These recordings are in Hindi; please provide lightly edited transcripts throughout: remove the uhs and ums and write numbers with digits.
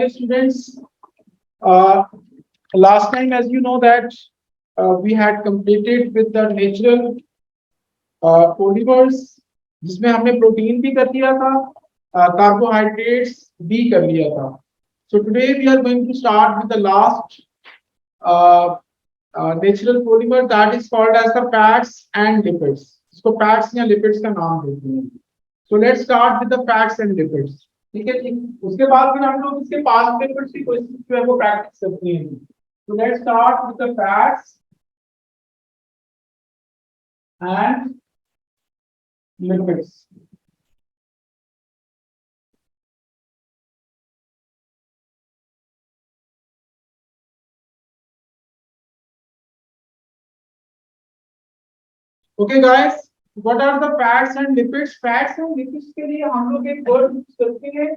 dear students, last time, as you know, that we had completed with the natural polymers, जिसमें हमने प्रोटीन भी कर लिया था, कार्बोहाइड्रेट्स भी कर लिया था. So today we are going to start with the last natural polymer, that is called as the fats and lipids. इसको fats या lipids का नाम देते हैं. So let's start with the fats and lipids. ठीक है जी. उसके बाद फिर हम लोग इसके पास्ट पेपर्स की क्वेश्चन जो है वो प्रैक्टिस करते हैं. So let's start with the fats and lipids. Okay guys, what are the fats and lipids? Fats and lipids के लिए हम लोग एक वर्ड यूज करते हैं.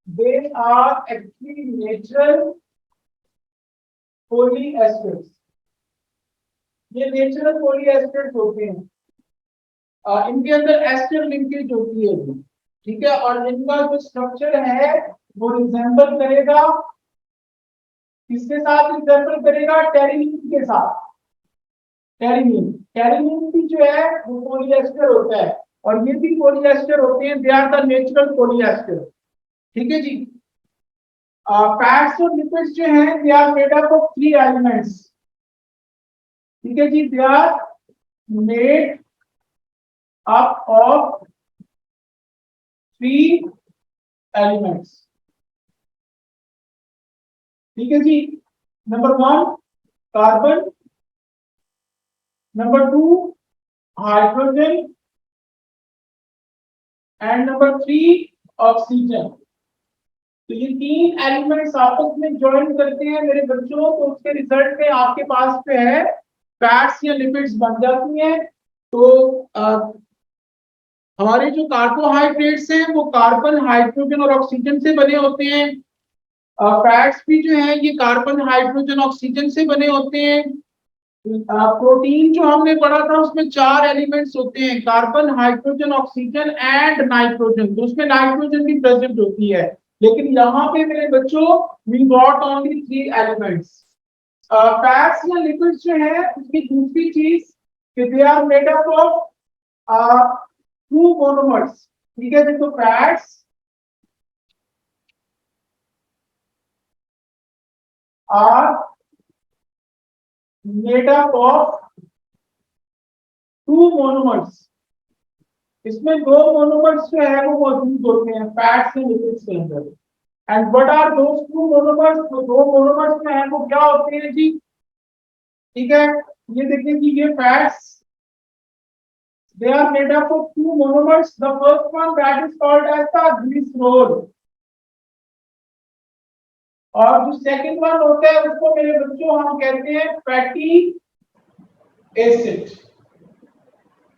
They are actually natural polyester's. ये नेचुरल पॉलीएस्टर्स होते हैं. इनके अंदर एस्टर लिंकेज होती है. ठीक है. और इनका जो स्ट्रक्चर है वो रिजेंबल करेगा, किसके साथ रिजेंबल करेगा? टेरिनीन के साथ. टेरिनीन भी जो है वो पॉलीएस्टर होता है और ये भी पॉलीएस्टर होते हैं. They are the natural polyester. ठीक है जी. फैट्स और लिपिड्स जो हैं they are made up of 3 elements. ठीक है जी. They are made up of 3 elements. ठीक है जी. Number 1 carbon, number 2 hydrogen and number 3 oxygen. तो ये 3 एलिमेंट्स आपस में ज्वाइन करते हैं मेरे बच्चों. तो उसके रिजल्ट में आपके पास जो है फैट्स या लिपिड्स बन जाती हैं. तो हमारे जो कार्बोहाइड्रेट्स हैं वो कार्बन, हाइड्रोजन और ऑक्सीजन से बने होते हैं. फैट्स भी जो है ये कार्बन, हाइड्रोजन, ऑक्सीजन से बने होते हैं. प्रोटीन जो हमने पढ़ा था उसमें 4 एलिमेंट्स होते हैं, carbon, hydrogen, oxygen and nitrogen. तो उसमें नाइट्रोजन भी प्रेजेंट होती है. लेकिन यहाँ पे मेरे बच्चों we got only 3 elements. Fats या लिपिड्स जो है उसकी दूसरी चीज कि they are made up of 2 monomers. ठीक है. देखो fats are made up of 2 monomers. इसमें 2 मोनोमर्स जो है वो मौजूद होते हैं फैट्स एंड लिपिड्स के अंदर. And what are those 2 monomers? तो 2 मोनोमर्स जो है वो क्या होते हैं जी? ठीक है. ये देखिए कि ये fats they are made up of 2 monomers. The first one that is called as the glycerol और जो सेकंड वन होता है उसको मेरे बच्चों हम कहते हैं फैटी एसिड.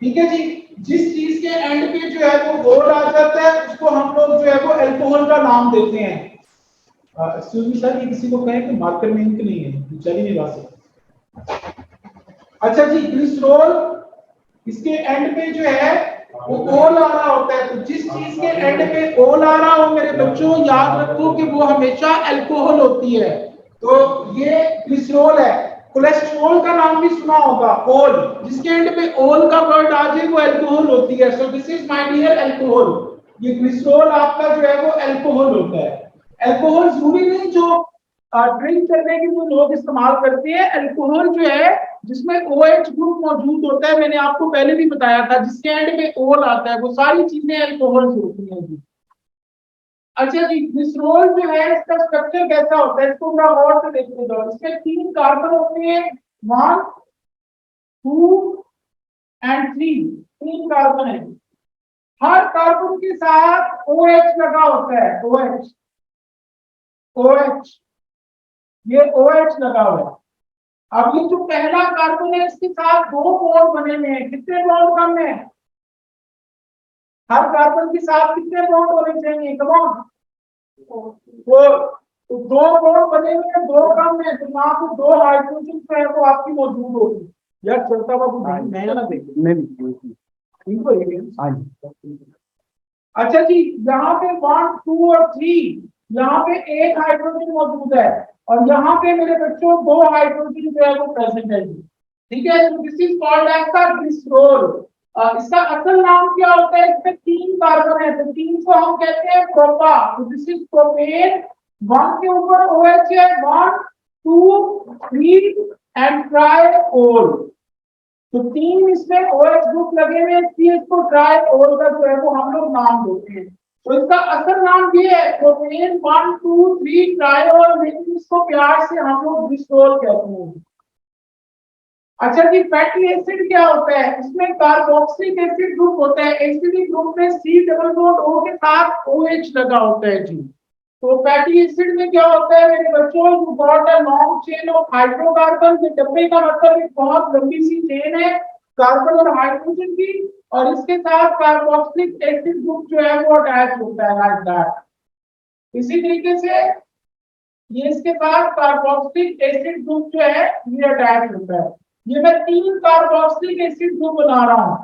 ठीक है जी. जिस चीज के एंड पे जो है वो गोल आ जाता है उसको हम लोग जो है वो अल्कोहल का नाम देते हैं. एक्सक्यूज मी सर, ये किसी को कहें कि मार्कर में इंक नहीं है, चल ही नहीं रहा सर. अच्छा जी. ग्लिसरॉल इसके एंड पे जो है वो ओल आ रहा होता है. तो जिस चीज के एंड पे ओल आ रहा हो मेरे बच्चों याद रखो कि वो हमेशा अल्कोहल होती है. तो ये ग्लिसरॉल है. कोलेस्ट्रॉल का नाम भी सुना होगा, ओल. जिसके एंड पे ओल का वर्ड आ जाए वो अल्कोहल होती है. So this is my dear alcohol. ये ग्लिसरॉल आपका जो है वो अल्कोहल होता है. अल्कोहल जरूरी नहीं जो ड्रिंक करने के जो लोग इस्तेमाल करते हैं. अल्कोहल जो है जिसमें OH ग्रुप मौजूद होता है, मैंने आपको पहले भी बताया था, जिसके एंड में ओल आता है, वो सारी चीजें अल्कोहल्स होती हैं जी. अच्छा जी. ग्लिसरॉल जो है इसका स्ट्रक्चर कैसा होता है इसको थोड़ा गौर से देखते जाओ. इसमें 3 कार्बन होते हैं, 1 2 एंड 3. 3 कार्बन है. हर कार्बन के साथ OH लगा होता है. OH ये OH लगा हुआ है. अब ये जो पहला कार्बन है इसके साथ 2 बॉन्ड बने हुए हैं. कितने बॉन्ड कम है? हर कार्बन के साथ कितने बॉन्ड होने चाहिए? Come on. तो 2 बॉन्ड बने हुए हैं, 2 कम है. तो यहाँ पे 2 हाइड्रोजन जो है वो आपकी मौजूद होगी. यार चलता हुआ मैं ना देखिए मैं भी. अच्छा जी. यहाँ पे 1 2 और 3 यहाँ पे एक हाइड्रोजन मौजूद है और यहाँ पे मेरे बच्चों दो हाइड्रोजन जो है वो प्रेजेंट है जी। ठीक है, तो this is called as the glycerol. इसका असल नाम क्या होता है? इसमें तीन कार्बन है तो तीन को हम कहते हैं प्रोपा। तो दिस इज प्रोपेन। वन के ऊपर OH है, 1 2 3 एंड ट्राइओल। तो तीन इसमें OH ग्रुप लगे हुए, इसलिए इसको ट्राइओल का जो है वो हम लोग नाम देते हैं। तो इसका असल नाम ये है प्रोपेन 1 2 3 ट्राइओल, लेकिन इसको प्यार से हम लोग ग्लिसरॉल कहते हैं। अच्छा जी, फैटी एसिड क्या होता है? इसमें कार्बोक्सिलिक एसिड ग्रुप होता है। एसिडिक ग्रुप में C डबल बॉन्ड O के साथ OH लगा होता है जी। तो फैटी एसिड में क्या होता है मेरे बच्चों? You got a long chain of hydrocarbon. ये डब्बे का मतलब एक बहुत लंबी सी चेन है कार्बन और हाइड्रोजन की, और इसके साथ कार्बोक्सिलिक एसिड ग्रुप जो है वो अटैच होता है लाइक दैट। इसी तरीके से ये इसके साथ कार्बोक्सिलिक एसिड ग्रुप जो है ये अटैच होता है। ये मैं तीन कार्बोक्सिलिक एसिड ग्रुप बना रहा हूं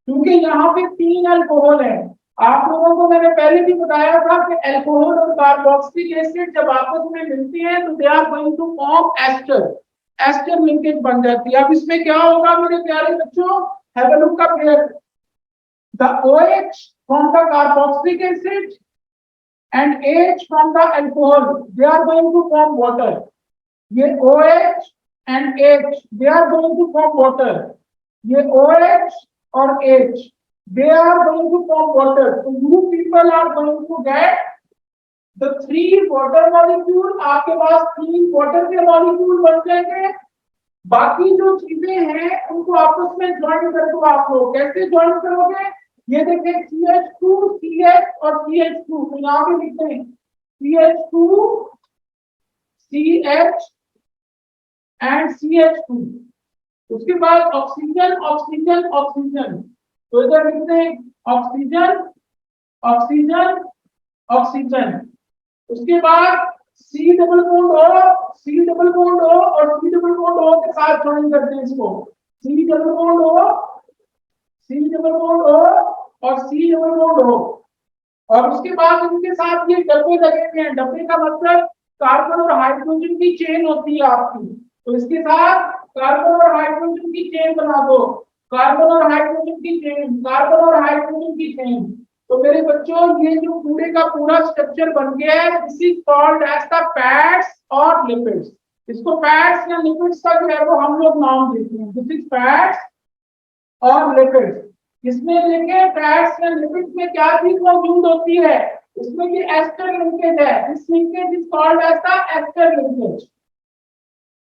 क्योंकि यहाँ पे तीन अल्कोहल है। आप लोगों को मैंने पहले भी बताया था कि अल्कोहल और कार्बोक्सिलिक एसिड जब आपस में मिलती हैं तो they are going to form ester. Ester linkage बन जाती है। अब इसमें क्या होगा मेरे प्यारे बच्चों? Have a look up here. The OH from the carboxylic acid and H from the alcohol, they are going to form water. ये OH and H, they are going to form water. ये OH और H, they are going to form water. So you people are going to get the 3 water molecule. आपके पास 3 water के molecule बन जाएंगे। बाकी जो चीजें हैं उनको आपस में ज्वाइन कर दो। आप लोग कैसे ज्वाइन करोगे? ये देखिए CH2 CH और CH2, तो यहाँ पे लिखते हैं CH2 CH एंड CH2। उसके बाद ऑक्सीजन ऑक्सीजन ऑक्सीजन, तो इधर लिखते हैं ऑक्सीजन ऑक्सीजन ऑक्सीजन। उसके बाद C double bond O, C double bond O और C डबल बॉन्ड O के साथ ज्वाइन करते हैं इसको। C double bond O, C double bond O और C डबल बॉन्ड O, और उसके बाद उनके साथ ये डब्बे लगे हुए हैं। डब्बे का मतलब कार्बन और हाइड्रोजन की चेन होती है आपकी, तो इसके साथ कार्बन और हाइड्रोजन की चेन बना दो। कार्बन और हाइड्रोजन की चेन, कार्बन और हाइड्रोजन की चेन। तो मेरे बच्चों ये जो पूरे का पूरा स्ट्रक्चर बन गया है, this is called as the fats और लिपिड्स। इसको फैट्स या लिपिड्स का जो है वो हम लोग नाम देते हैं। दिस इज फैट्स और लिपिड्स। इसमें देखिए फैट्स या लिपिड्स में क्या चीज मौजूद होती है? इसमें ये एस्टर लिंकेज है। This linkage is called as the ester linkage.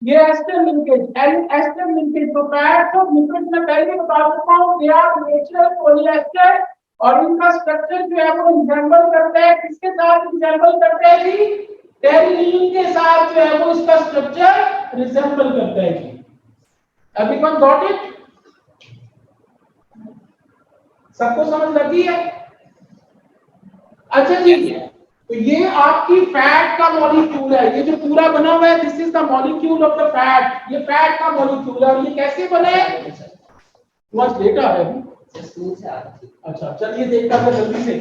ये एस्टर लिंकेज, एस्टर लिंकेज। तो फैट्स और लिपिड्स में पहले बता चुका हूं, दे आर नेचुरल पॉलीएस्टर, और इनका स्ट्रक्चर जो है वो रिजेंबल करता है। किसके साथ रिजेंबल करता है जी? टेरिलीन के साथ जो है वो इसका स्ट्रक्चर रिजेंबल करता है जी। Everyone got it? सबको समझ लगी है? अच्छा जी, तो ये आपकी फैट का मॉलिक्यूल है। ये जो पूरा बना हुआ है, this is the molecule of the fat. ये फैट का मॉलिक्यूल है। और ये कैसे बने? बस डेटा है स्कूल से। अच्छा चलिए देखता हूं जल्दी से।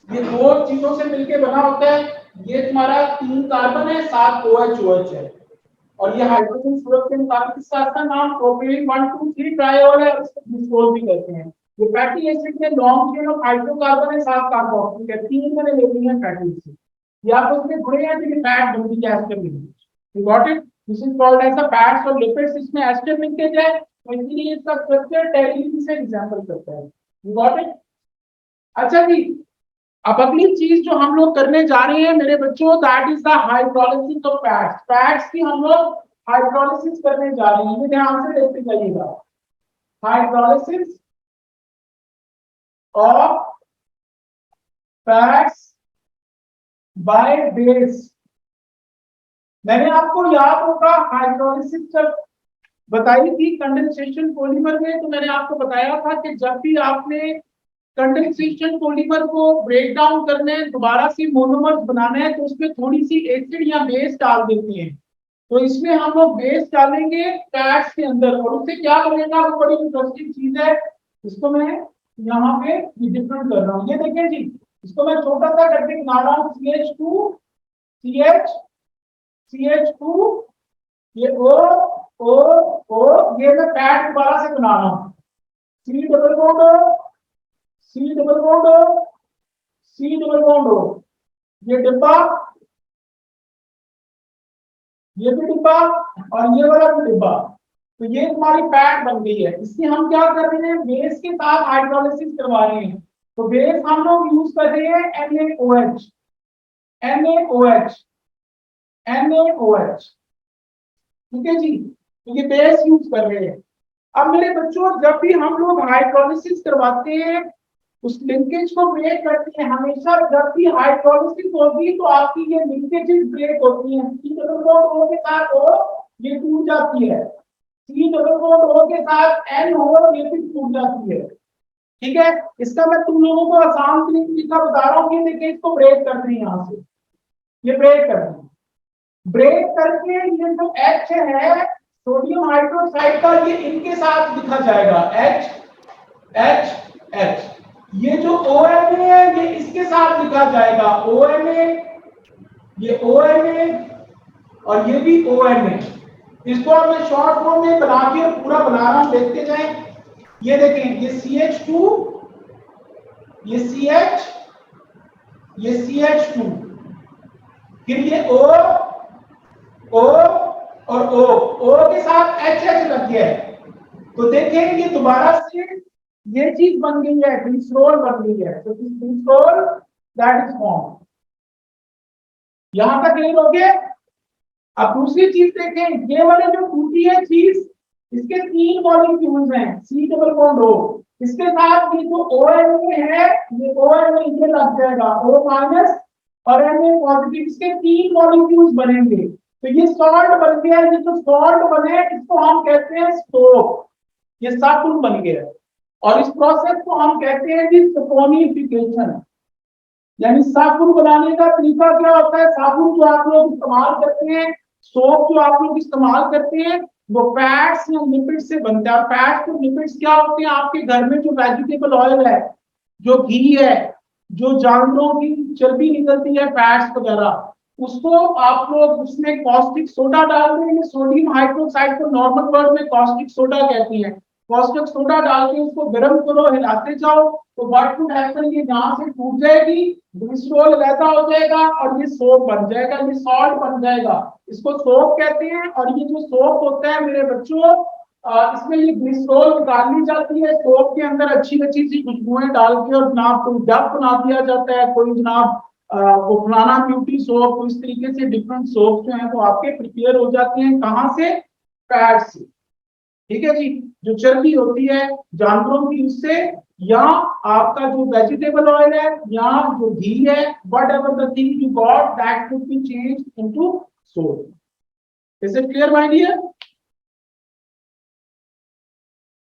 ये दो चीजों से मिलके बना होता है। ये तुम्हारा 3 कार्बन है, 7 OH है, और ये हाइड्रोजन सूरत के मुताबिक इसका असली नाम प्रोपेन 1 2 3 ट्राइओल है, इसको ग्लिसरॉल भी कहते हैं। ये फैटी एसिड में लॉन्ग चेन ऑफ हाइड्रोकार्बन है, 7 कार्बोक्सिलिक है। 3 मैंने ले ली है फैटी एसिड। ये आप उसमें जुड़े हैं तो ये फैट बन गया ester linkage. You got it? This is called as the fats और लिपिड्स। इसमें एस्टर लिंकेज है, तो इसलिए इसका स्ट्रक्चर टेरिलीन से रिजेंबल करता है। You got it? अच्छा जी, अब अगली चीज जो हम लोग करने जा रहे हैं मेरे बच्चों, that is the hydrolysis of fats. Fats की हम लोग हाइड्रोलिसिस करने जा रहे हैं। ये ध्यान से देखते जाइएगा। Hydrolysis of fats by base. मैंने आपको याद होगा हाइड्रोलिसिस जब बताई थी कंडेंसेशन पॉलीमर में, तो मैंने आपको बताया था कि जब भी आपने कंडेंसेशन पॉलीमर को ब्रेक डाउन करना है, दोबारा से मोनोमर्स बनाना है, तो उसमें थोड़ी सी एसिड या बेस डाल देते हैं। तो इसमें हम लोग बेस डालेंगे फैट्स के अंदर, और उससे क्या बनेगा वो बड़ी इंटरेस्टिंग चीज है। इसको मैं यहाँ पे डिफरेंट कर रहा हूँ। ये देखिए जी, इसको मैं छोटा सा करके बना रहा हूं, CH2 CH CH2, ये O, ये मैं पैड दोबारा से बना रहा हूं, C double bond O, C double bond O, C double bond O, ये डिब्बा, ये भी डिब्बा और ये वाला भी डिब्बा। तो ये तुम्हारी पैड बन गई है। इससे हम क्या कर रहे हैं, बेस के साथ हाइड्रोलिसिस करवा रहे हैं। तो बेस हम लोग यूज कर रहे हैं NaOH, NaOH, NaOH, ठीक है जी। तो ये बेस यूज कर रहे हैं। अब मेरे बच्चों, जब भी हम लोग हाइड्रोलिसिस करवाते हैं, उस लिंकेज को ब्रेक करते हैं। हमेशा जब भी हाइड्रोलिसिस होगी तो आपकी ये लिंकेजेस ब्रेक होती हैं। सी डबल बॉन्ड O के साथ O, ये टूट जाती है। सी डबल बॉन्ड O के साथ N हो, ये भी टूट जाती है। ठीक है, इसका मैं तुम लोगों को आसान तरीका बता रहा हूँ कि लिंकेज को ब्रेक करते हैं। यहाँ से ये ब्रेक करते हैं, ब्रेक करके ये जो H है सोडियम हाइड्रोक्साइड का, ये इनके साथ लिखा जाएगा, H H H। ये जो ONA है ये इसके साथ लिखा जाएगा, ONA, ये ONA और ये भी ONA। इसको अब मैं शॉर्ट फॉर्म में बना के पूरा बना रहा हूं, देखते जाएं। ये देखें, ये CH2, ये CH, ये CH2, फिर ये O और O के साथ HH लग गया है। तो देखें ये दोबारा से ये चीज बन गई है, ग्लिसरॉल बन गई है। तो this glycerol that is form. यहां तक क्लियर हो गया। अब दूसरी चीज देखें, ये वाले जो टूटी है चीज, इसके 3 मॉलिक्यूल्स हैं, C डबल बॉन्ड O। इसके साथ ये जो ONA है, ये ONA ये लग जाएगा, O माइनस और Na पॉजिटिव, इसके 3 मॉलिक्यूल्स बनेंगे। तो ये सॉल्ट बन गया। ये जो सॉल्ट बने इसको हम कहते हैं सोप, ये साबुन बन गया। और इस प्रोसेस को हम कहते हैं कि सपोनिफिकेशन, यानी साबुन बनाने का तरीका क्या होता है। साबुन जो आप लोग इस्तेमाल करते हैं, सोप जो आप लोग इस्तेमाल करते हैं, वो फैट्स या लिपिड्स से बनता है। और फैट्स और लिपिड्स क्या होते हैं, आपके घर में जो वेजिटेबल ऑयल है, जो घी है, जो जानवरों की चर्बी निकलती है, फैट्स वगैरह, उसको आप लोग उसमें कॉस्टिक सोडा डाल देंगे। सोडियम हाइड्रोक्साइड को नॉर्मल वर्ड में कॉस्टिक सोडा कहती है। कॉस्टिक सोडा डाल के उसको गर्म करो, हिलाते जाओ, तो व्हाट वुड हैपन, ये यहाँ से टूट जाएगी, ग्लिसरॉल वैसा हो जाएगा और ये सोप बन जाएगा, ये सॉल्ट बन जाएगा। इसको सोप कहते हैं। और ये जो सोप होता है मेरे बच्चों, इसमें ये ग्लिसरॉल निकाली जाती है। सोप के अंदर अच्छी अच्छी सी खुशबुएं डाल के, और जनाब कोई डब बना दिया जाता है, कोई जनाब वो फलाना ब्यूटी सोप, तो इस तरीके से डिफरेंट सोप जो है वो आपके प्रिपेयर हो जाते हैं। कहाँ से, फैट से। ठीक है जी, जो चर्बी होती है जानवरों की, उससे, या आपका जो वेजिटेबल ऑयल है, या जो घी है, whatever the thing you got that could be change into soap. Is it clear my dear?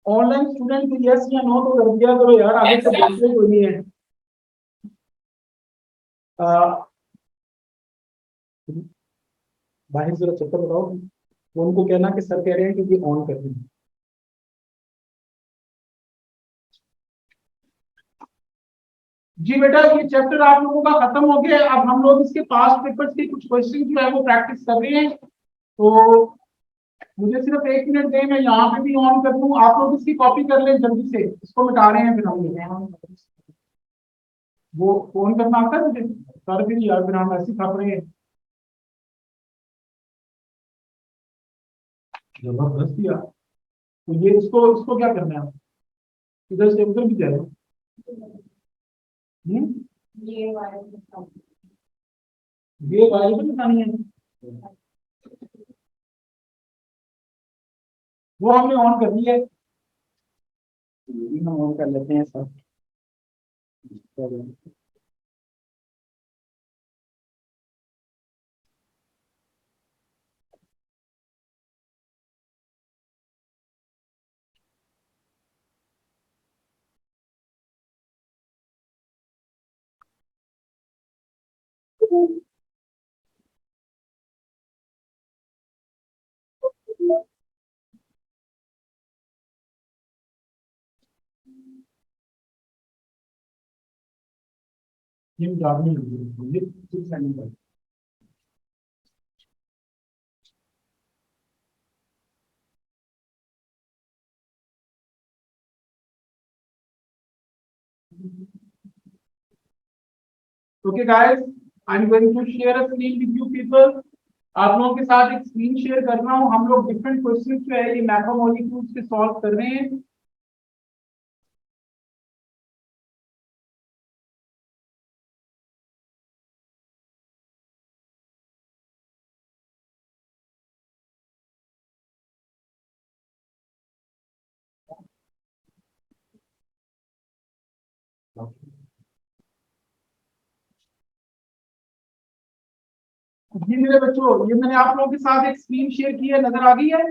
Online student को यस या नो तो कर दिया करो यार, आगे तो बोलते कोई नहीं है। बाहर जरा चक्कर बताओ, वो उनको कहना कि सर कह रहे हैं कि ये ऑन कर दें। जी बेटा, ये चैप्टर आप लोगों का खत्म हो गया। अब हम लोग इसके पास्ट पेपर्स के कुछ क्वेश्चन जो है वो प्रैक्टिस कर रहे हैं। तो मुझे सिर्फ 1 मिनट दें, मैं यहाँ पे भी ऑन कर दूं, आप लोग इसकी कॉपी कर लें जल्दी से। इसको मिटा रहे हैं फिर हम। वो फोन करना आता है मुझे, सर फिर यार फिर हम ऐसे खप रहे हैं। जबरदस्त यार। तो ये इसको इसको क्या करना है, इधर से उधर भी जाएगा। हम्म? ये वायरल बतानी है, वो हमने ऑन कर दी है। ये भी हम ऑन कर लेते हैं सर। ये जानी है okay guys, I am going to share a screen with you people. आप लोगों के साथ एक स्क्रीन शेयर कर रहा हूँ। हम लोग डिफरेंट क्वेश्चन जो है ये मैक्रोमोलिक्यूल्स के सॉल्व कर रहे हैं। जी मेरे बच्चों, ये मैंने आप लोगों के साथ एक स्क्रीन शेयर की है, नजर आ गई है?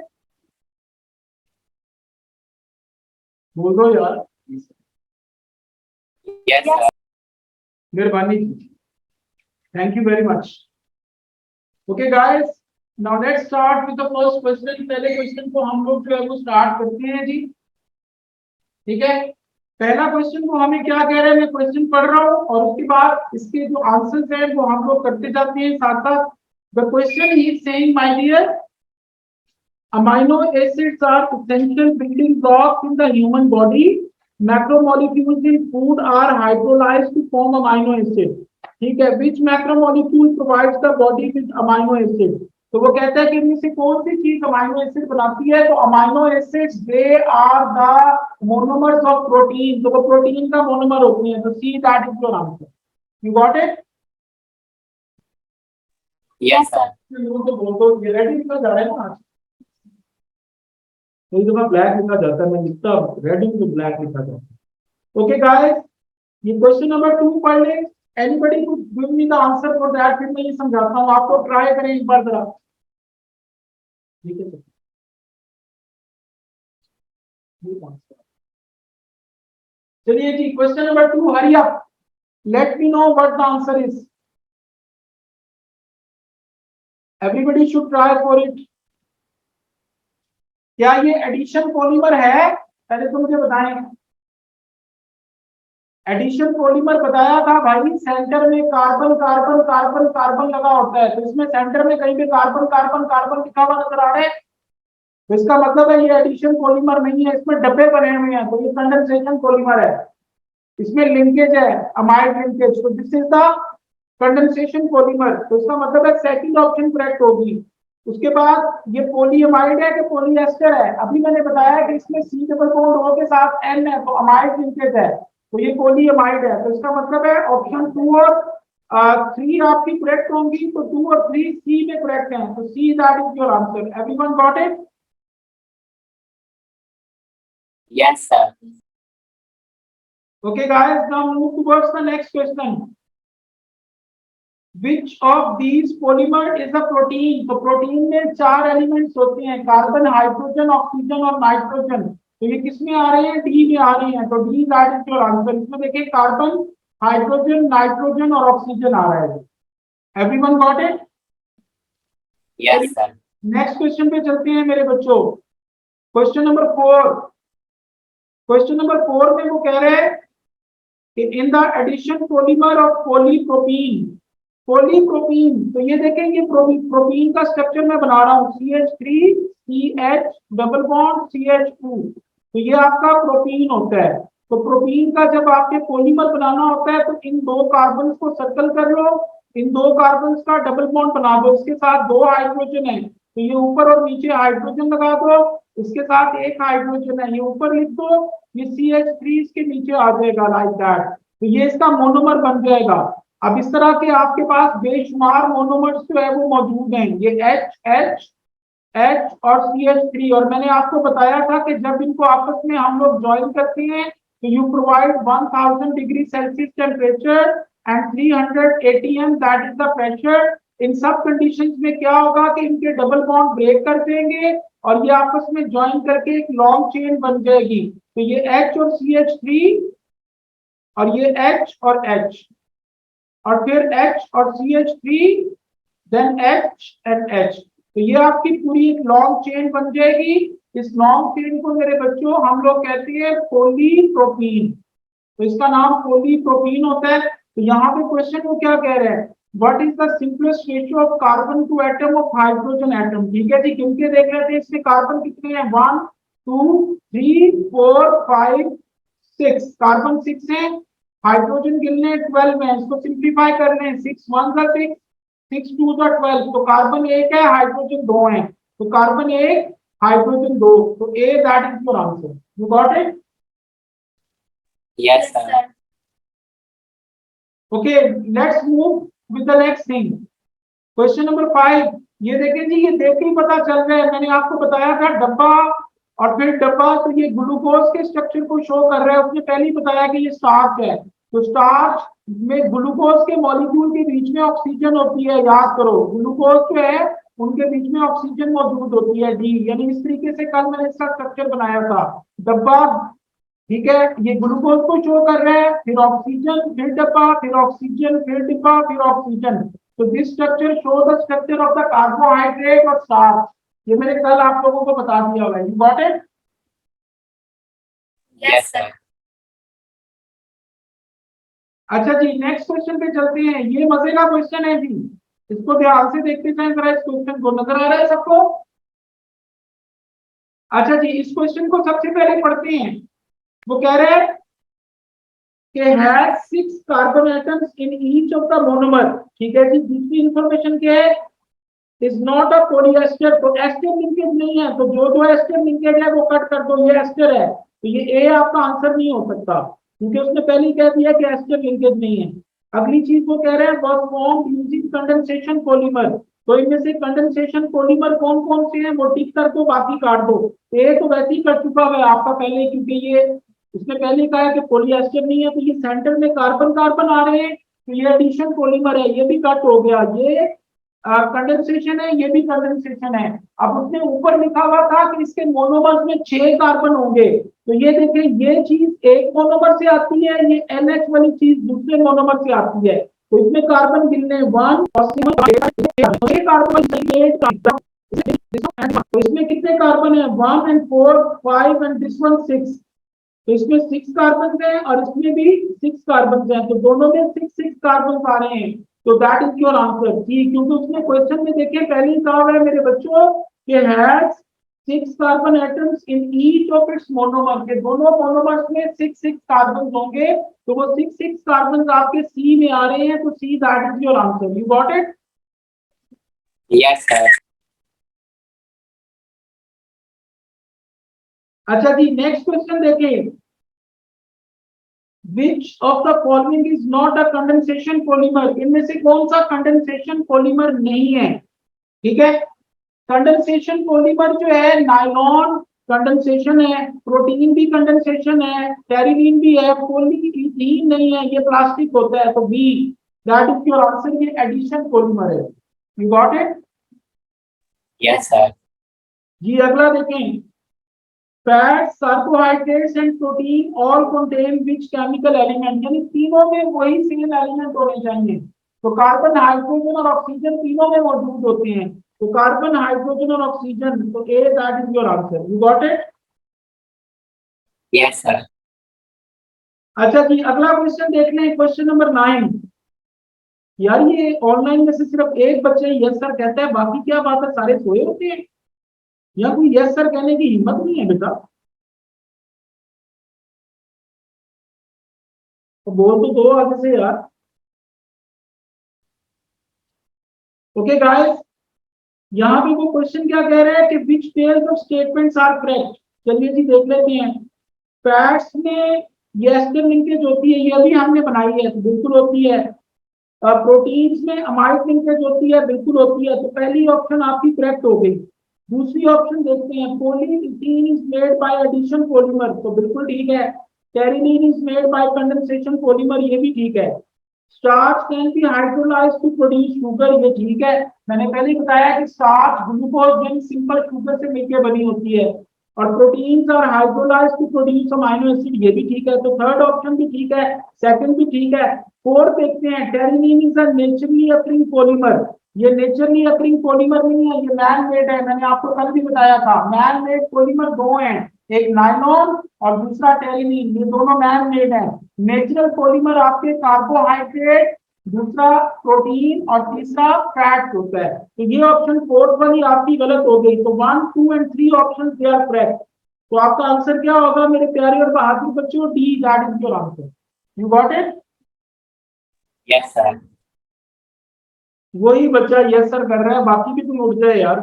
बोल दो यार। Yes, sir. मेहरबानी, thank you very much. Okay guys, now let's start with the first question. पहले क्वेश्चन को हम लोग जो है वो स्टार्ट करते हैं जी। ठीक है, पहला क्वेश्चन को हमें क्या कह रहे हैं, मैं क्वेश्चन पढ़ रहा हूँ और उसके बाद इसके जो आंसर्स हैं वो हम लोग करते जाते हैं साथ साथ। The question is saying my dear, amino acids are essential building blocks in the human body. Macromolecules in food are hydrolyzed to form amino acid. ठीक है, which macromolecule provides the body with amino acid? तो वो कहता है कि इनमें से कौन सी चीज अमाइनो एसिड बनाती है? तो amino acids they are the monomers of protein. तो वो प्रोटीन का मोनोमर होते हैं। तो see that is your answer. You got it? Yes, sir. तो बोल दो, ये रेडी लिखा जा रहा है ना आज? कई दफा ब्लैक लिखा जाता है, मैं लिखता रेड इन तो ब्लैक लिखा जाता है। ओके गाइस, ये क्वेश्चन नंबर 2 पढ़ ले। Anybody could give me the answer for that? फिर मैं ये समझाता हूँ आपको, ट्राई करें एक बार जरा। ठीक है सर, चलिए जी, question number 2, hurry up, let me know what the answer is. Everybody should try for it. क्या ये एडिशन पॉलीमर है? पहले तो मुझे बताएं। एडिशन पॉलीमर बताया था भाई, सेंटर में कार्बन कार्बन कार्बन कार्बन लगा होता है। तो इसमें सेंटर में कहीं पे कार्बन कार्बन कार्बन लिखा हुआ नजर आ रहा है, तो इसका मतलब है ये एडिशन पॉलीमर नहीं है, इसमें डब्बे बने हुए हैं, तो ये कंडेंसेशन पॉलीमर है। इसमें लिंकेज है, अमाइड लिंकेज, तो this is the condensation polymer. तो इसका मतलब है सेकंड ऑप्शन करेक्ट होगी। उसके बाद ये पॉलीअमाइड है कि पॉलीएस्टर है? अभी मैंने बताया कि इसमें सी डबल बॉन्ड ओ के साथ एन है, तो अमाइड लिंकेज है, तो ये पॉलीअमाइड है। तो इसका मतलब है ऑप्शन 2 और 3 आपकी करेक्ट होंगी। तो 2 और 3 सी में करेक्ट हैं, तो see that is your answer. Everyone got it? Yes, sir. Okay guys, now move towards the next question. Which of these polymer is a protein? तो प्रोटीन में 4 एलिमेंट्स होते हैं, कार्बन, हाइड्रोजन, ऑक्सीजन और नाइट्रोजन। तो ये किस में आ रहे हैं? डी में आ रहे हैं, तो D that is your answer. इसमें देखिए कार्बन, हाइड्रोजन, नाइट्रोजन और ऑक्सीजन आ रहा है। Everyone got it? Yes, sir. Next question पे चलते हैं मेरे बच्चों। Question number 4। क्वेश्चन नंबर 4 में वो कह रहे हैं कि in the addition polymer of polypropene. Polypropene, तो ये देखें, ये प्रोपीन का स्ट्रक्चर मैं बना रहा हूँ, CH3 CH double bond CH2। तो ये आपका प्रोपीन होता है। तो प्रोपीन का जब आपके पॉलीमर बनाना होता है तो इन 2 कार्बन को सर्कल कर लो, इन 2 कार्बन का डबल बॉन्ड बना दो, इसके साथ 2 हाइड्रोजन है, तो ये ऊपर और नीचे हाइड्रोजन लगा दो, इसके साथ 1 हाइड्रोजन है, ये ऊपर लिख दो, ये CH3 इसके नीचे आ जाएगा लाइक दैट। तो ये इसका मोनोमर बन जाएगा। अब इस तरह के आपके पास बेशुमार मोनोमर्स जो है वो मौजूद हैं, ये H और CH3। और मैंने आपको बताया था कि जब इनको आपस में हम लोग ज्वाइन करते हैं तो you provide 1000 degree Celsius temperature and 300 ATM that is the pressure. इन सब कंडीशंस में क्या होगा कि इनके डबल बॉन्ड ब्रेक कर देंगे और ये आपस में ज्वाइन करके एक लॉन्ग चेन बन जाएगी। तो ये H और CH3 और ये H और H और फिर H और CH3 then H and H। तो ये आपकी पूरी एक लॉन्ग चेन बन जाएगी। इस लॉन्ग चेन को मेरे बच्चों हम लोग कहते हैं पॉलीप्रोपीन। तो इसका नाम पॉलीप्रोपीन होता है। तो यहाँ पे क्वेश्चन वो क्या कह रहे हैं, what is the simplest ratio of carbon to atom of hydrogen atom. ठीक है जी, क्योंकि देख रहे थे इसमें कार्बन कितने हैं, 1 2 3 4 5 6, कार्बन 6 है, हाइड्रोजन कितने 12 है, इसको सिंप्लीफाई कर लें, 6 1 का 6 6 2 का 12, तो कार्बन 1 है, हाइड्रोजन 2 है, तो कार्बन 1 हाइड्रोजन 2, तो A that is your answer. You got it? Yes, sir. Okay, let's move with the next thing. Question number 5, ये देखें जी, ये देख के ही पता चल रहा है, मैंने आपको बताया था डब्बा और फिर डब्बा, तो ये ग्लूकोज के स्ट्रक्चर को शो कर रहा है। उसने पहले ही बताया कि ये स्टार्च है, तो स्टार्च में ग्लूकोज के मॉलिक्यूल के बीच में ऑक्सीजन होती है, याद करो ग्लूकोज जो है उनके बीच में ऑक्सीजन मौजूद होती है, डी, यानी इस तरीके से कल मैंने इसका स्ट्रक्चर बनाया था डब्बा। ठीक है, ये ग्लूकोज को शो कर रहा है, फिर ऑक्सीजन, फिर डब्बा, फिर ऑक्सीजन, फिर डिब्बा, फिर ऑक्सीजन। तो this structure show the structure of the carbohydrate और स्टार्च। ये मैंने कल आप लोगों को बता दिया हुआ है। You got it? Yes, sir. अच्छा जी, नेक्स्ट क्वेश्चन पे चलते हैं। ये मजे का क्वेश्चन है जी, इसको ध्यान से देखते जाएं जरा। इस क्वेश्चन को नजर आ रहा है सबको? अच्छा जी, इस क्वेश्चन को सबसे पहले पढ़ते हैं। वो कह रहे हैं कि has 6 carbon atoms in each of the monomer. ठीक है जी, दूसरी इंफॉर्मेशन क्या है, इज नॉट अ पॉलीएस्टर, तो एस्टर लिंकेज नहीं है, तो जो एस्टर लिंकेज है वो कट कर दो, ये एस्टर है, तो ये ए आपका आंसर नहीं हो सकता, क्योंकि उसने पहले ही कह दिया कि एस्टर लिंकेज नहीं है। अगली चीज वो कह रहे हैं was formed using condensation polymer, तो इनमें से कंडेंसेशन पॉलीमर कौन कौन से हैं वो टिक कर दो, बाकी काट दो। ए तो वैसे ही कर चुका है आपका पहले, क्योंकि ये उसने पहले कहा है कि पॉलीएस्टर नहीं है, तो ये सेंटर में कार्बन कार्बन आ रहे हैं, तो ये एडिशन पॉलीमर है, ये भी कट हो गया। ये कंडेंसेशन है, ये भी कंडेंसेशन है। अब उसने ऊपर लिखा हुआ था कि इसके मोनोमर्स में 6 कार्बन होंगे, तो ये देखिए ये चीज एक मोनोमर से आती है, ये NH वाली चीज दूसरे मोनोमर से आती है, तो इसमें कार्बन गिनने 1 और कार्बन, तो इसमें कितने कार्बन है, 1 and 4 5 and this one 6, तो इसमें 6 कार्बन है और इसमें भी 6 कार्बन है, तो दोनों में 6 कार्बन आ रहे हैं, तो दैट इज योर आंसर। ठीक, क्योंकि उसने क्वेश्चन में देखे पहले ही कहा है मेरे बच्चों कि has 6 carbon atoms in each of its monomer, के दोनों मोनोमर्स में 6 कार्बन होंगे, तो वो 6 कार्बन आपके सी में आ रहे हैं, तो see that is your answer. You got it? Yes, sir. अच्छा जी, नेक्स्ट क्वेश्चन देखें। Which of the following is not a condensation polymer? इनमें से कौन सा कंडेंसेशन पॉलीमर नहीं है? ठीक है, कंडेंसेशन पॉलीमर जो है नायलॉन कंडेंसेशन है, प्रोटीन भी कंडेंसेशन है, टेरिलीन भी है, पॉलीइथीन नहीं है, ये प्लास्टिक होता है, तो B that is your answer, ये एडिशन पॉलीमर है। You got it? Yes, sir. जी, अगला देखें। Fats, carbohydrates and protein all contain which chemical element, यानी तीनों में वही सेम एलिमेंट होने चाहिए, तो कार्बन, हाइड्रोजन और ऑक्सीजन तीनों में मौजूद होते हैं, तो कार्बन, हाइड्रोजन और ऑक्सीजन, तो A that is your answer. You got it? Yes, sir. अच्छा जी, अगला क्वेश्चन देख लें, क्वेश्चन नंबर 9। यार ये ऑनलाइन में से सिर्फ एक बच्चे यस सर कहता है, बाकी क्या बात है, सारे सोए होते हैं या कोई यस सर कहने की हिम्मत नहीं है बेटा? तो बोल तो दो आगे से यार। ओके गाइस, यहाँ पे वो क्वेश्चन क्या कह रहा है कि which pairs of statements are correct. चलिए जी देख लेते हैं। फैट्स में ये एस्टर लिंकेज होती है, ये भी हमने बनाई है, तो बिल्कुल होती है। प्रोटीन्स में अमाइड लिंकेज होती है, बिल्कुल होती है, तो पहली ऑप्शन आपकी करेक्ट हो गई। दूसरी ऑप्शन देखते हैं, polyethene is made by addition polymer, तो बिल्कुल ठीक है। Terylene is made by condensation polymer, ये भी ठीक है। Starch can be hydrolysed to produce sugar, ये ठीक है। मैंने पहले ही बताया कि स्टार्च ग्लूकोज यानी सिंपल शुगर से मिलकर बनी होती है, और proteins are hydrolysed to produce amino acid, ये भी ठीक है, तो थर्ड ऑप्शन भी ठीक है, सेकंड भी ठीक है। फोर्थ देखते हैं, terylene is a naturally occurring polymer, ये नेचुरली अकरिंग पॉलीमर नहीं है, ये मैन मेड है, मैंने आपको कल भी बताया था। मैन मेड पॉलीमर दो हैं, एक नायलॉन और दूसरा टेरिलीन, ये दोनों मैन मेड है। नेचुरल पॉलीमर आपके कार्बोहाइड्रेट, दूसरा प्रोटीन और तीसरा फैट होता है। तो ये ऑप्शन फोर्थ वाली आपकी गलत हो गई। तो 1, 2 and 3 option they are correct. तो आपका आंसर क्या होगा मेरे प्यारे और बहादुर बच्चों? D, that is your answer. You got it? Yes sir. वही बच्चा यस सर कर रहा है, बाकी भी तुम उठ जाए यार।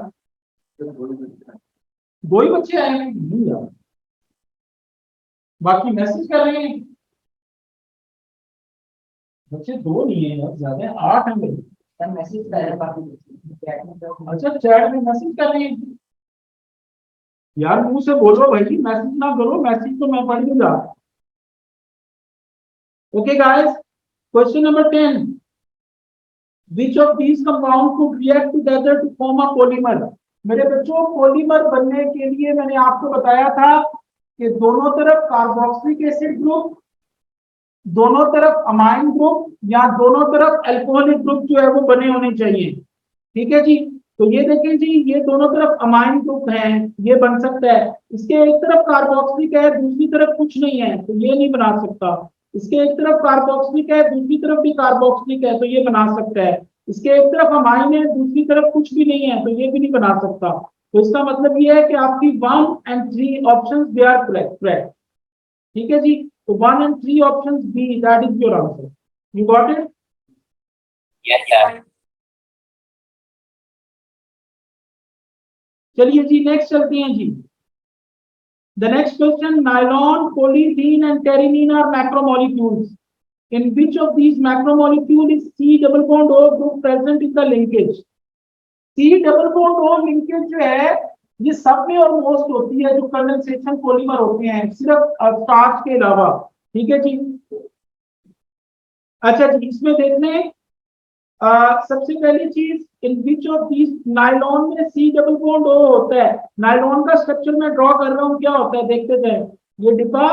दो ही बच्चे आए हैं नहीं यार, बाकी मैसेज कर रहे हैं। बच्चे दो नहीं है यार, ज्यादा है, 8 हैं मेरे। मैसेज कर रहे हैं बाकी। अच्छा, चैट में मैसेज कर रहे हैं यार, मुंह से बोलो भाई, मैसेज ना करो, मैसेज तो मैं पढ़ लूंगा। Okay guys, question number 10, which of these compound could react together to form a polymer? मेरे बच्चों, पॉलीमर बनने के लिए मैंने आपको बताया था कि दोनों तरफ कार्बोक्सिलिक एसिड ग्रुप, दोनों तरफ अमाइन ग्रुप या दोनों तरफ अल्कोहलिक ग्रुप जो है वो बने होने चाहिए। ठीक है जी। तो ये देखें जी, ये दोनों तरफ अमाइन ग्रुप हैं, ये बन सकता है। इसके एक तरफ कार्बोक्सिलिक है, दूसरी तरफ कुछ नहीं है, तो ये नहीं बना सकता। इसके एक तरफ कार्बोक्सिलिक है, दूसरी तरफ भी कार्बोक्सिलिक है, तो ये बना सकता है। इसके एक तरफ अमाइन है, दूसरी तरफ कुछ भी नहीं है, तो ये भी नहीं बना सकता। तो इसका मतलब ये है कि आपकी 1 and 3 option they are correct. ठीक है जी। तो 1 and 3 option B, that is your answer. You got it? Yes sir. चलिए जी, नेक्स्ट चलते हैं जी। The next question, nylon, polyethylene and terylene are macromolecules. In which of these macromolecule is C double bond O group present in the linkage? C double bond O linkage जो है ये सब में ऑलमोस्ट होती है, जो कंडेंसेशन पॉलीमर होते हैं, सिर्फ स्टार्च के अलावा। ठीक है जी। अच्छा जी, इसमें देख लें, सबसे पहली चीज, इन विच ऑफ दीज, नायलॉन में सी डबल बॉन्ड ओ होता है। नायलॉन का स्ट्रक्चर मैं ड्रॉ कर रहा हूं, क्या होता है देखते थे। ये डिब्बा,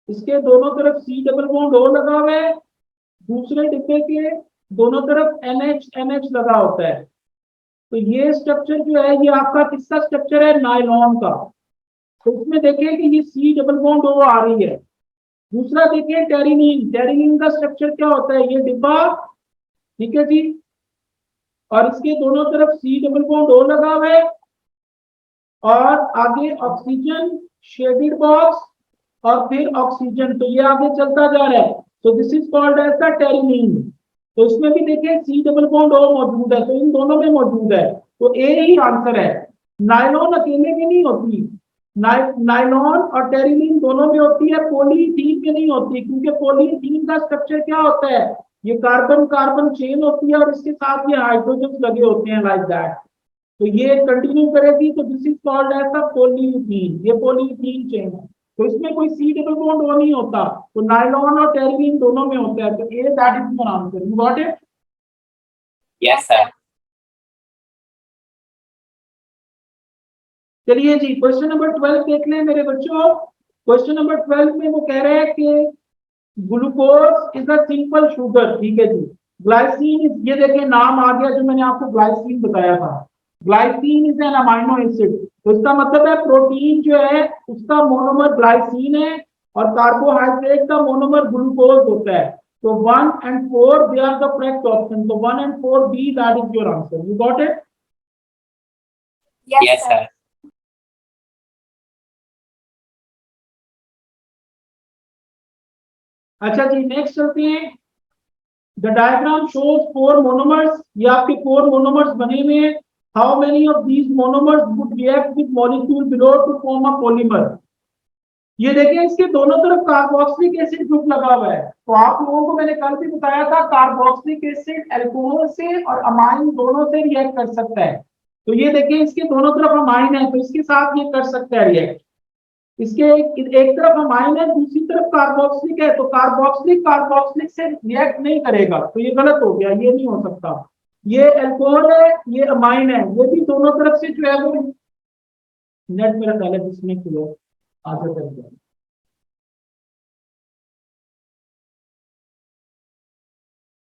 इसके दोनों तरफ सी डबल बॉन्ड ओ लगा हुआ है, दूसरे डिब्बे के दोनों तरफ NH लगा होता है। तो ये स्ट्रक्चर जो है ये आपका किसका स्ट्रक्चर है? नायलॉन का। तो इसमें देखिए कि ये सी डबल बॉन्ड ओ आ रही है। दूसरा देखिए टेरिलीन, टेरिलीन का स्ट्रक्चर क्या होता है? ये डिब्बा, ठीक है जी, और इसके दोनों तरफ सी डबल बॉन्ड ओ लगा हुआ है, और आगे ऑक्सीजन, शेडेड बॉक्स, और फिर ऑक्सीजन। तो ये आगे चलता जा रहा है। तो this is called as the terylene. तो इसमें भी देखिए सी डबल बॉन्ड ओ मौजूद है, तो इन दोनों में मौजूद है, तो ए ही आंसर है। नायलॉन अकेले में नहीं होती, नायलॉन और टेरिलीन दोनों में होती है, पॉलीथीन में नहीं होती, क्योंकि पॉलीथीन का स्ट्रक्चर क्या होता है? ये कार्बन कार्बन चेन होती है, और इसके साथ ये हाइड्रोजन लगे होते हैं, लाइक दैट। तो ये कंटिन्यू करेगी, तो this is called as the polythene, ये पॉलीथीन चेन है। तो इसमें कोई सी डबल बॉन्ड ओ नहीं होता, तो नायलॉन और टेरिलीन दोनों में होता है। तो A, that is your answer. You got it? Yes sir. चलिए जी, क्वेश्चन नंबर 12 देख लें मेरे बच्चों। क्वेश्चन नंबर 12 में वो कह रहे हैं कि glucose is a simple sugar. ठीक है जी। ग्लाइसिन, ये देखिए नाम आ गया जो मैंने आपको ग्लाइसिन बताया था। Glycine is an amino acid. तो इसका मतलब है प्रोटीन जो है उसका मोनोमर ग्लाइसिन है, और कार्बोहाइड्रेट का मोनोमर ग्लूकोज होता है। तो 1 and 4 they are the correct option. तो 1 and 4 B, that is your answer. You got it? Yes sir. अच्छा जी, नेक्स्ट चलते हैं। The diagram shows 4 monomers. ये आपके 4 मोनोमर्स बने हुए हैं। How many of these monomers would react with molecule below to form a polymer? ये देखिए, इसके दोनों तरफ कार्बोक्सिलिक एसिड ग्रुप लगा हुआ है। तो आप लोगों को मैंने कल भी बताया था, कार्बोक्सिलिक एसिड अल्कोहल से और अमाइन दोनों से रिएक्ट कर सकता है। तो ये देखिए, इसके दोनों तरफ अमाइन है, तो इसके साथ ये कर सकता है रिएक्ट। इसके एक तरफ अमाइन है, दूसरी तरफ कार्बोक्सिलिक है, तो कार्बोक्सिलिक कार्बोक्सिलिक से रिएक्ट नहीं करेगा, तो ये गलत हो गया, ये नहीं हो सकता। ये अल्कोहल है, ये अमाइन है, ये भी दोनों तरफ से जो है वो, नेट मेरा पहले डिस्कनेक्ट हुआ, आगे चल गया।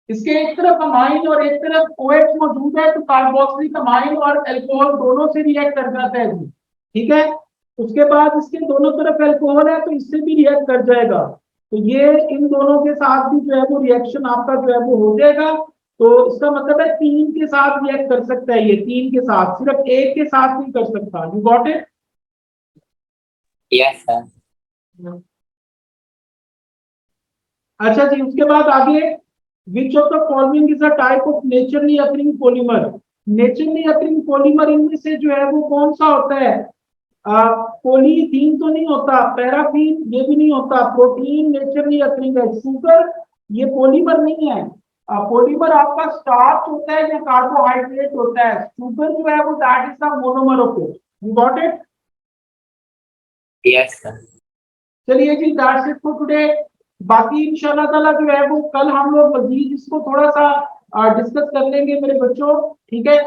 इसके एक तरफ अमाइन और एक तरफ OH मौजूद है, तो कार्बोक्सिलिक अमाइन और अल्कोहल दोनों से रिएक्ट कर जाता है जी। ठीक है। उसके बाद इसके दोनों तरफ अल्कोहल है तो इससे भी रिएक्ट कर जाएगा, तो ये इन दोनों के साथ भी जो है वो रिएक्शन आपका जो है वो हो जाएगा। तो इसका मतलब है 3 के साथ रिएक्ट कर सकता है, ये 3 के साथ, सिर्फ 1 के साथ नहीं कर सकता। You got it? Yes, sir. अच्छा जी, उसके बाद आगे, which of the following is a type of naturally occurring polymer. Naturally occurring polymer इनमें से जो है वो कौन सा होता है? पॉलीथीन तो नहीं होता, पैराफीन ये भी नहीं होता, प्रोटीन नेचुरली अकरिंग है, शुगर ये पॉलीमर नहीं है। पॉलीमर आपका स्टार्च होता है या कार्बोहाइड्रेट होता है, शुगर जो है वो that is the monomer of it. You got it? Yes, sir. चलिए जी, दैट्स इट फॉर टुडे। बाकी इंशाल्लाह ताला जो है वो कल हम लोग मजीद इसको थोड़ा सा डिस्कस कर लेंगे मेरे बच्चों, ठीक है।